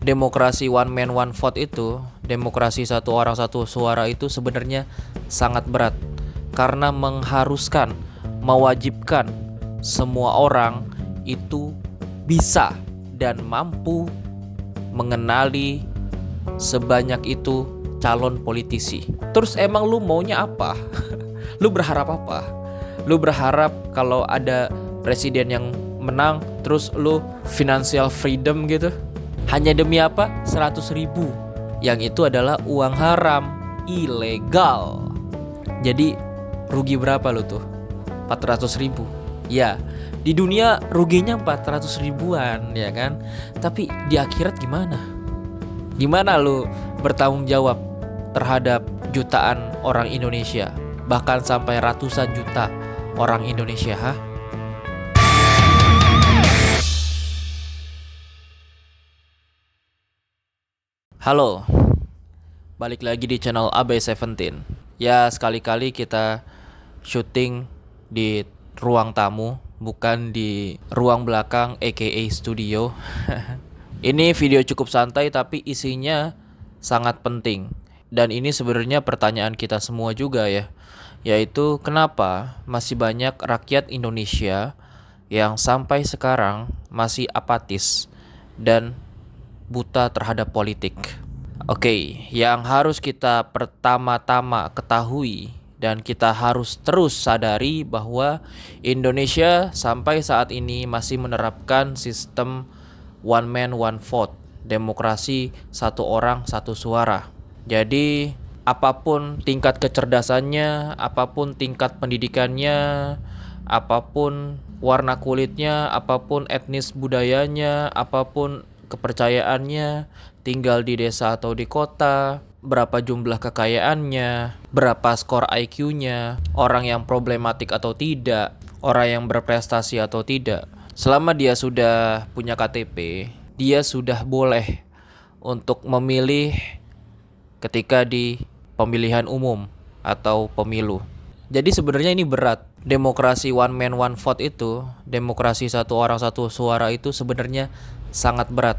Demokrasi one man one vote itu, demokrasi satu orang satu suara itu sebenarnya sangat berat karena mengharuskan, mewajibkan semua orang itu bisa dan mampu mengenali sebanyak itu calon politisi. Terus emang lu maunya apa? Lu berharap apa? Lu berharap kalau ada presiden yang menang terus lu financial freedom gitu? Hanya demi apa? 100.000. Yang itu adalah uang haram, ilegal. Jadi rugi berapa lu tuh? 400.000. Ya, di dunia ruginya 400 ribuan ya kan. Tapi di akhirat gimana? Gimana lu bertanggung jawab terhadap jutaan orang Indonesia, bahkan sampai ratusan juta orang Indonesia, ha? Halo, balik lagi di channel AB17. Ya, sekali-kali kita syuting di ruang tamu, bukan di ruang belakang aka studio. Ini video cukup santai tapi isinya sangat penting. Dan ini sebenarnya pertanyaan kita semua juga ya. Yaitu kenapa masih banyak rakyat Indonesia yang sampai sekarang masih apatis dan buta terhadap politik. Oke, yang harus kita pertama-tama ketahui dan kita harus terus sadari bahwa Indonesia sampai saat ini masih menerapkan sistem one man one vote, demokrasi satu orang satu suara. Jadi apapun tingkat kecerdasannya, apapun tingkat pendidikannya, apapun warna kulitnya, apapun etnis budayanya, apapun kepercayaannya, tinggal di desa atau di kota, berapa jumlah kekayaannya, berapa skor IQ-nya, orang yang problematik atau tidak, orang yang berprestasi atau tidak. Selama dia sudah punya KTP, dia sudah boleh untuk memilih ketika di pemilihan umum atau pemilu. Jadi sebenarnya ini berat. Demokrasi one man one vote itu, demokrasi satu orang satu suara itu sebenarnya sangat berat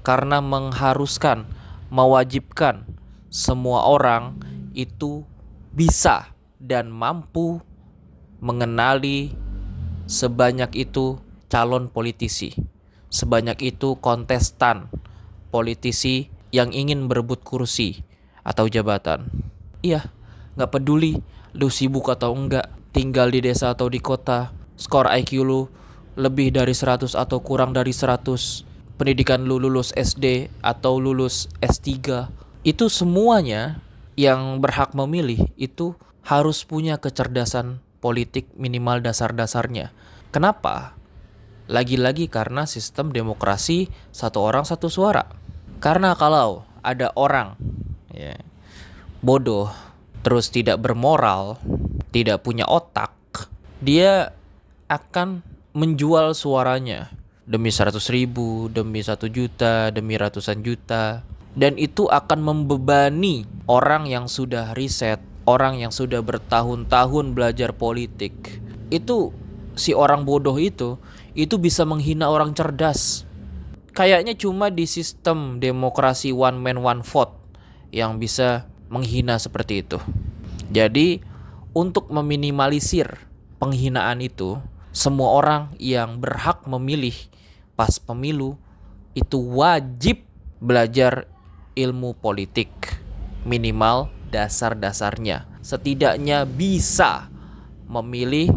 karena mengharuskan, mewajibkan semua orang itu bisa dan mampu mengenali sebanyak itu calon politisi, sebanyak itu kontestan politisi yang ingin berebut kursi atau jabatan. Iya, gak peduli lu sibuk atau enggak, tinggal di desa atau di kota, skor IQ lu lebih dari 100 atau kurang dari 100, pendidikan lu lulus SD atau lulus S3, itu semuanya yang berhak memilih itu harus punya kecerdasan politik minimal dasar-dasarnya. Kenapa? Lagi-lagi karena sistem demokrasi satu orang satu suara. Karena kalau ada orang ya, bodoh, terus tidak bermoral, tidak punya otak, dia akan menjual suaranya demi 100.000, demi 1 juta, demi ratusan juta. Dan itu akan membebani orang yang sudah riset, orang yang sudah bertahun-tahun belajar politik. Itu si orang bodoh itu bisa menghina orang cerdas. Kayaknya cuma di sistem demokrasi one man one vote yang bisa menghina seperti itu. Jadi untuk meminimalisir penghinaan itu, semua orang yang berhak memilih pas pemilu itu wajib belajar ilmu politik, minimal dasar-dasarnya. Setidaknya bisa memilih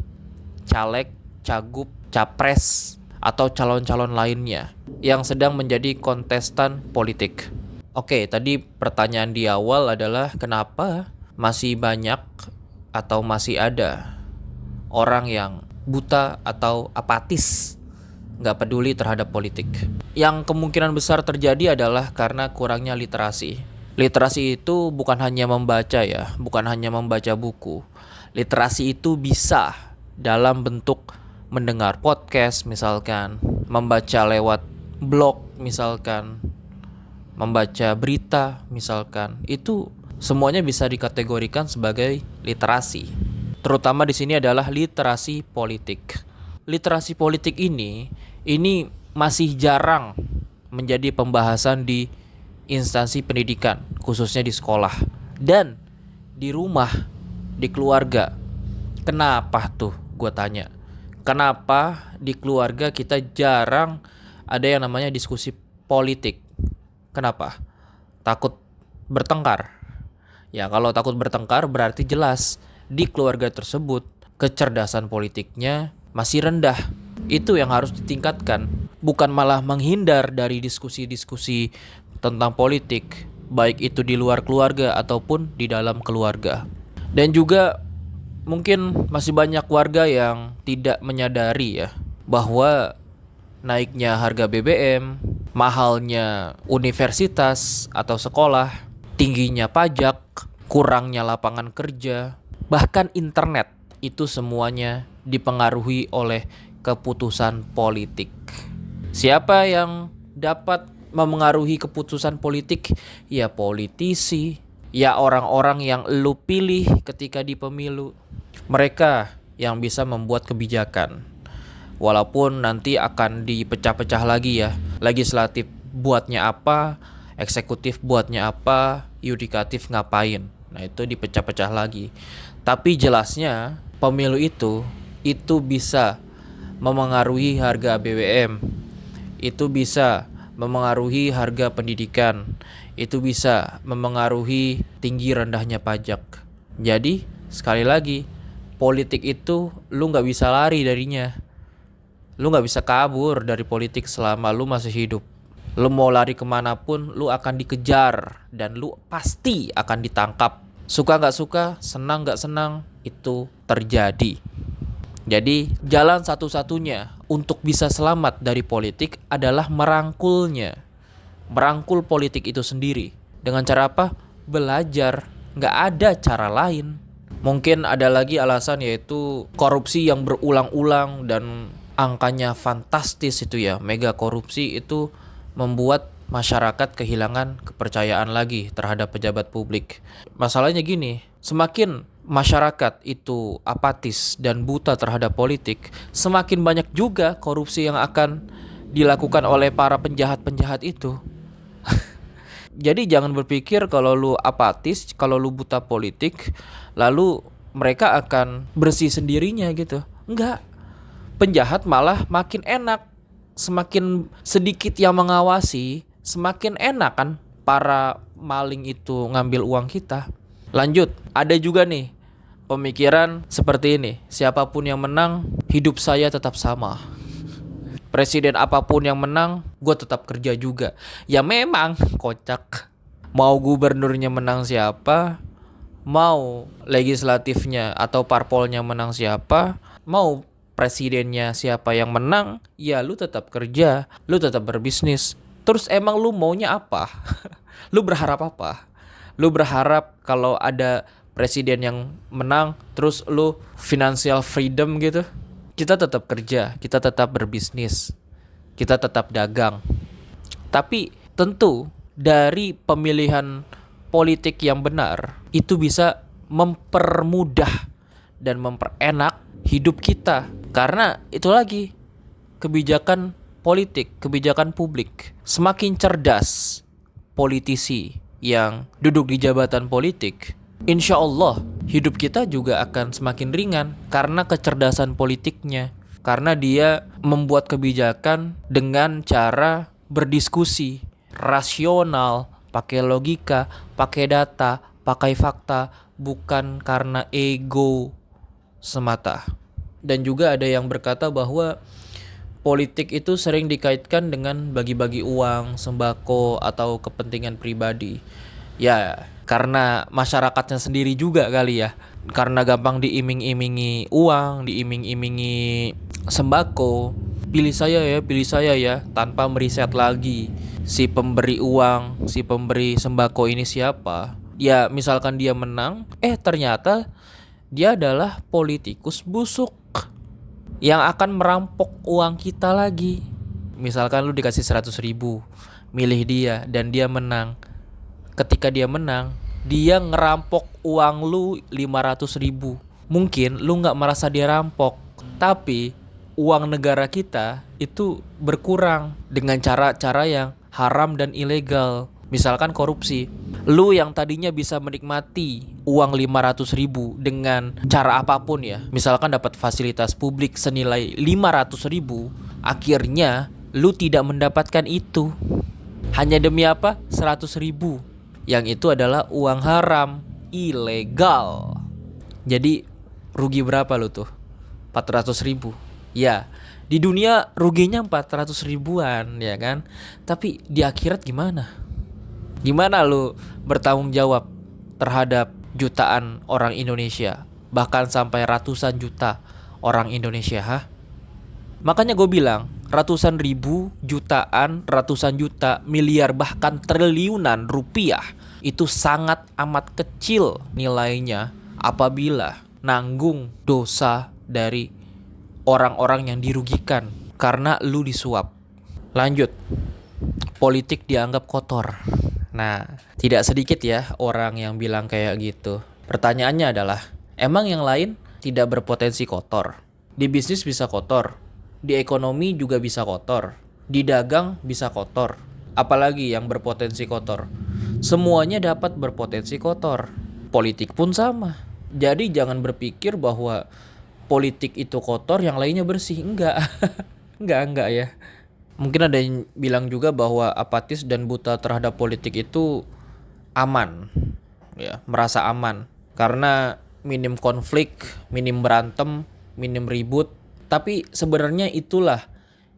caleg, cagup, capres, atau calon-calon lainnya yang sedang menjadi kontestan politik. Oke, tadi pertanyaan di awal adalah kenapa masih banyak atau masih ada orang yang buta atau apatis, nggak peduli terhadap politik. Yang kemungkinan besar terjadi adalah karena kurangnya literasi. Literasi itu bukan hanya membaca ya, bukan hanya membaca buku. Literasi itu bisa dalam bentuk mendengar podcast misalkan, membaca lewat blog misalkan, membaca berita misalkan. Itu semuanya bisa dikategorikan sebagai literasi. Terutama di sini adalah literasi politik. Literasi politik ini masih jarang menjadi pembahasan di instansi pendidikan, khususnya di sekolah dan di rumah, di keluarga. Kenapa tuh? Gue tanya. Kenapa di keluarga kita jarang ada yang namanya diskusi politik? Kenapa? Takut bertengkar. Ya, kalau takut bertengkar berarti jelas di keluarga tersebut kecerdasan politiknya masih rendah. Itu yang harus ditingkatkan, bukan malah menghindar dari diskusi-diskusi tentang politik, baik itu di luar keluarga ataupun di dalam keluarga. Dan juga mungkin masih banyak warga yang tidak menyadari ya bahwa naiknya harga BBM, mahalnya universitas atau sekolah, tingginya pajak, kurangnya lapangan kerja, bahkan internet, itu semuanya dipengaruhi oleh keputusan politik. Siapa yang dapat memengaruhi keputusan politik? Ya politisi, ya orang-orang yang lu pilih ketika di pemilu. Mereka yang bisa membuat kebijakan. Walaupun nanti akan dipecah-pecah lagi ya. Legislatif buatnya apa, eksekutif buatnya apa, yudikatif ngapain. Nah, itu dipecah-pecah lagi. Tapi jelasnya pemilu itu bisa memengaruhi harga BBM, itu bisa memengaruhi harga pendidikan, itu bisa memengaruhi tinggi rendahnya pajak. Jadi sekali lagi, politik itu lu gak bisa lari darinya. Lu gak bisa kabur dari politik selama lu masih hidup. Lu mau lari kemanapun, lu akan dikejar dan lu pasti akan ditangkap. Suka gak suka, senang gak senang, itu terjadi. Jadi jalan satu-satunya untuk bisa selamat dari politik adalah merangkulnya. Merangkul politik itu sendiri. Dengan cara apa? Belajar. Gak ada cara lain. Mungkin ada lagi alasan, yaitu korupsi yang berulang-ulang dan angkanya fantastis itu ya. Mega korupsi itu membuat masyarakat kehilangan kepercayaan lagi terhadap pejabat publik. Masalahnya gini, semakin masyarakat itu apatis dan buta terhadap politik, semakin banyak juga korupsi yang akan dilakukan oleh para penjahat-penjahat itu. Jadi jangan berpikir kalau lu apatis, kalau lu buta politik, lalu mereka akan bersih sendirinya gitu. Enggak. Penjahat malah makin enak. Semakin sedikit yang mengawasi, semakin enak kan para maling itu ngambil uang kita. Lanjut, ada juga nih pemikiran seperti ini. Siapapun yang menang, hidup saya tetap sama. Presiden apapun yang menang, gue tetap kerja juga. Ya memang kocak. Mau gubernurnya menang siapa, mau legislatifnya atau parpolnya menang siapa, mau presidennya siapa yang menang, ya lu tetap kerja, lu tetap berbisnis. Terus emang lu maunya apa? Lu berharap apa? Lu berharap kalau ada presiden yang menang, terus lu financial freedom gitu? Kita tetap kerja, kita tetap berbisnis, kita tetap dagang. Tapi tentu dari pemilihan politik yang benar, itu bisa mempermudah dan memperenak hidup kita. Karena itu lagi, kebijakan politik, kebijakan publik. Semakin cerdas politisi yang duduk di jabatan politik, insya Allah hidup kita juga akan semakin ringan karena kecerdasan politiknya. Karena dia membuat kebijakan dengan cara berdiskusi, rasional, pakai logika, pakai data, pakai fakta, bukan karena ego semata. Dan juga ada yang berkata bahwa politik itu sering dikaitkan dengan bagi-bagi uang, sembako, atau kepentingan pribadi. Ya, karena masyarakatnya sendiri juga kali ya. Karena gampang diiming-imingi uang, diiming-imingi sembako. Pilih saya ya, tanpa meriset lagi si pemberi uang, si pemberi sembako ini siapa. Ya, misalkan dia menang, ternyata dia adalah politikus busuk yang akan merampok uang kita lagi. Misalkan lu dikasih 100.000, milih dia dan dia menang. Ketika dia menang, dia ngerampok uang lu 500.000. Mungkin lu gak merasa dia rampok, tapi uang negara kita itu berkurang dengan cara-cara yang haram dan ilegal. Misalkan korupsi. Lu yang tadinya bisa menikmati uang 500 ribu dengan cara apapun ya. Misalkan dapat fasilitas publik senilai 500 ribu. Akhirnya lu tidak mendapatkan itu. Hanya demi apa? 100 ribu. Yang itu adalah uang haram, ilegal. Jadi rugi berapa lu tuh? 400 ribu. Ya, di dunia ruginya 400 ribuan ya kan. Tapi di akhirat gimana? Gimana lu bertanggung jawab terhadap jutaan orang Indonesia? Bahkan sampai ratusan juta orang Indonesia, Makanya gue bilang, ratusan ribu, jutaan, ratusan juta, miliar, bahkan triliunan rupiah itu sangat amat kecil nilainya apabila nanggung dosa dari orang-orang yang dirugikan karena lu disuap. Lanjut, politik dianggap kotor. Nah, tidak sedikit ya orang yang bilang kayak gitu. Pertanyaannya adalah, emang yang lain tidak berpotensi kotor? Di bisnis bisa kotor, di ekonomi juga bisa kotor, di dagang bisa kotor. Apalagi yang berpotensi kotor? Semuanya dapat berpotensi kotor. Politik pun sama. Jadi jangan berpikir bahwa politik itu kotor, yang lainnya bersih. Enggak. enggak ya. Mungkin ada yang bilang juga bahwa apatis dan buta terhadap politik itu aman. Ya, merasa aman karena minim konflik, minim berantem, minim ribut. Tapi sebenarnya itulah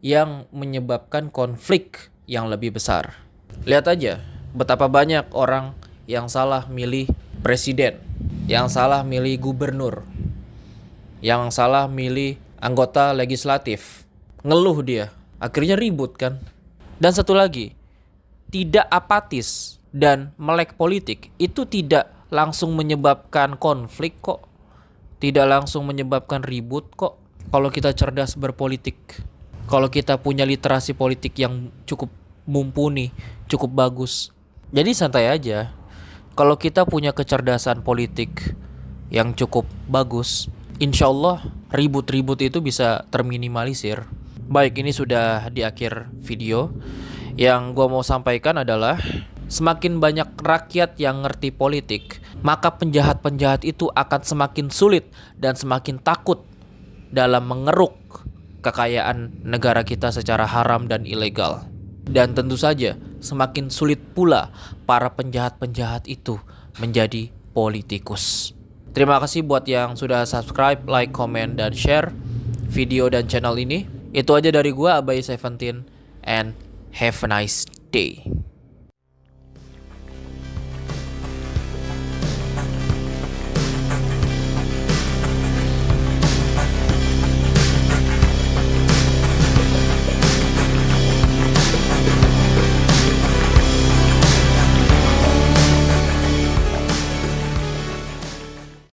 yang menyebabkan konflik yang lebih besar. Lihat aja betapa banyak orang yang salah milih presiden, yang salah milih gubernur, yang salah milih anggota legislatif. Ngeluh dia, akhirnya ribut kan. Dan satu lagi, tidak apatis dan melek politik itu tidak langsung menyebabkan konflik kok. Tidak langsung menyebabkan ribut kok. Kalau kita cerdas berpolitik, kalau kita punya literasi politik yang cukup mumpuni, cukup bagus. Jadi santai aja. Kalau kita punya kecerdasan politik yang cukup bagus, insya Allah ribut-ribut itu bisa terminimalisir. Baik, ini sudah di akhir video. Yang gue mau sampaikan adalah, semakin banyak rakyat yang ngerti politik, maka penjahat-penjahat itu akan semakin sulit dan semakin takut dalam mengeruk kekayaan negara kita secara haram dan ilegal. Dan tentu saja semakin sulit pula para penjahat-penjahat itu menjadi politikus. Terima kasih buat yang sudah subscribe, like, comment, dan share video dan channel ini. Itu aja dari gua, Abai 17, and have a nice day.